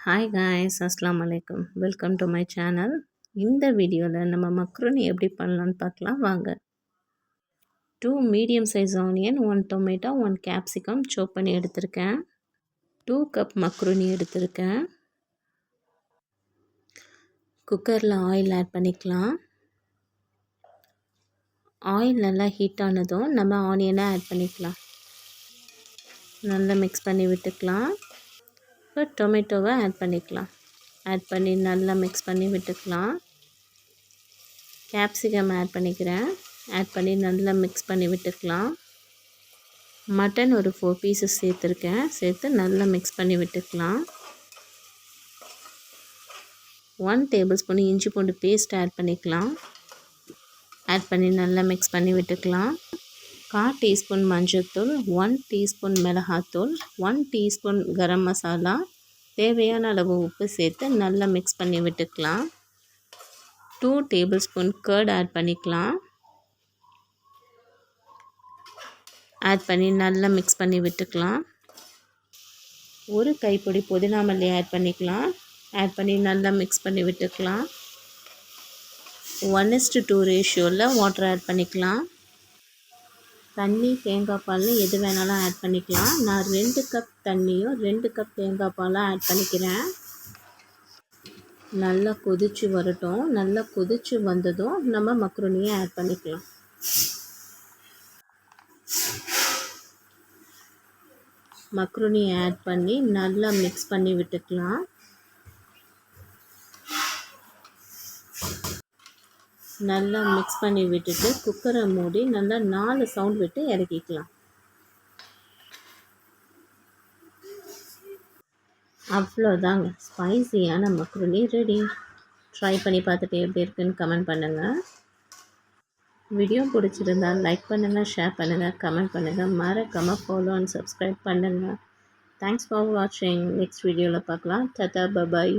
Hi guys, அஸ்ஸலாமு அலைக்கும். Welcome to my channel. இந்த வீடியோவில் நம்ம மக்ருனி எப்படி பண்ணலான்னு பார்க்கலாம் வாங்க. 2 medium size onion, 1 tomato, 1 capsicum சாப் பண்ணி எடுத்திருக்கேன். 2 கப் மக்ருனி எடுத்திருக்கேன். குக்கரில் ஆயில் ஆட் பண்ணிக்கலாம். ஆயில் நல்லா ஹீட் ஆனதும் நம்ம ஆனியனை ஆட் பண்ணிக்கலாம். நல்லா மிக்ஸ் பண்ணி விட்டுக்கலாம். இப்போ டொமேட்டோவை ஆட் பண்ணிக்கலாம். ஆட் பண்ணி நல்லா மிக்ஸ் பண்ணி விட்டுக்கலாம். கேப்சிகம் ஆட் பண்ணிக்கிறேன். ஆட் பண்ணி நல்லா மிக்ஸ் பண்ணி விட்டுக்கலாம். மட்டன் ஒரு 4 பீசஸ் சேர்த்துருக்கேன். சேர்த்து நல்லா மிக்ஸ் பண்ணி விட்டுக்கலாம். 1 டேபிள் ஸ்பூன் இஞ்சி பூண்டு பேஸ்ட் ஆட் பண்ணிக்கலாம். ஆட் பண்ணி நல்லா மிக்ஸ் பண்ணி விட்டுக்கலாம். 1/4 டீஸ்பூன் மஞ்சள்தூள், 1 டீஸ்பூன் மிளகாத்தூள், 1 டீஸ்பூன் கரம் மசாலா, தேவையான அளவு உப்பு சேர்த்து நல்லா மிக்ஸ் பண்ணி விட்டுக்கலாம். 2 டேபிள் ஸ்பூன் கர்ட் ஆட் பண்ணிக்கலாம். ஆட் பண்ணி நல்லா மிக்ஸ் பண்ணி விட்டுக்கலாம். ஒரு கைப்பிடி புதினா மல்லி ஆட் பண்ணிக்கலாம். ஆட் பண்ணி நல்லா மிக்ஸ் பண்ணி விட்டுக்கலாம். 1:2 ரேஷியோவில் வாட்டர் ஆட் பண்ணிக்கலாம். தண்ணி தேங்காய் பால் எது வேணாலும் ஆட் பண்ணிக்கலாம். நான் 2 கப் தண்ணியும் 2 கப் தேங்காய் பாலும் ஆட் பண்ணிக்கிறேன். நல்லா கொதிச்சு வரட்டும். நல்லா கொதிச்சு வந்ததும் நம்ம மக்ருனியை ஆட் பண்ணிக்கலாம். மக்ருனியை ஆட் பண்ணி நல்லா மிக்ஸ் பண்ணி விட்டுக்கலாம். நல்லா மிக்ஸ் பண்ணி விட்டுட்டு குக்கரை மூடி நல்லா 4 சவுண்ட் விட்டு இறக்கிக்கலாம். அவ்வளோதாங்க, ஸ்பைசியான மக்ருனி ரெடி. ட்ரை பண்ணி பார்த்துட்டு எப்படி இருக்குன்னு கமெண்ட் பண்ணுங்கள். வீடியோ பிடிச்சிருந்தால் லைக் பண்ணுங்கள், ஷேர் பண்ணுங்கள், கமெண்ட் பண்ணுங்கள். மறக்காமல் ஃபாலோ அண்ட் சப்ஸ்கிரைப் பண்ணுங்கள். தேங்க்ஸ் ஃபார் வாட்சிங். நெக்ஸ்ட் வீடியோவில் பார்க்கலாம். டாடா, பை.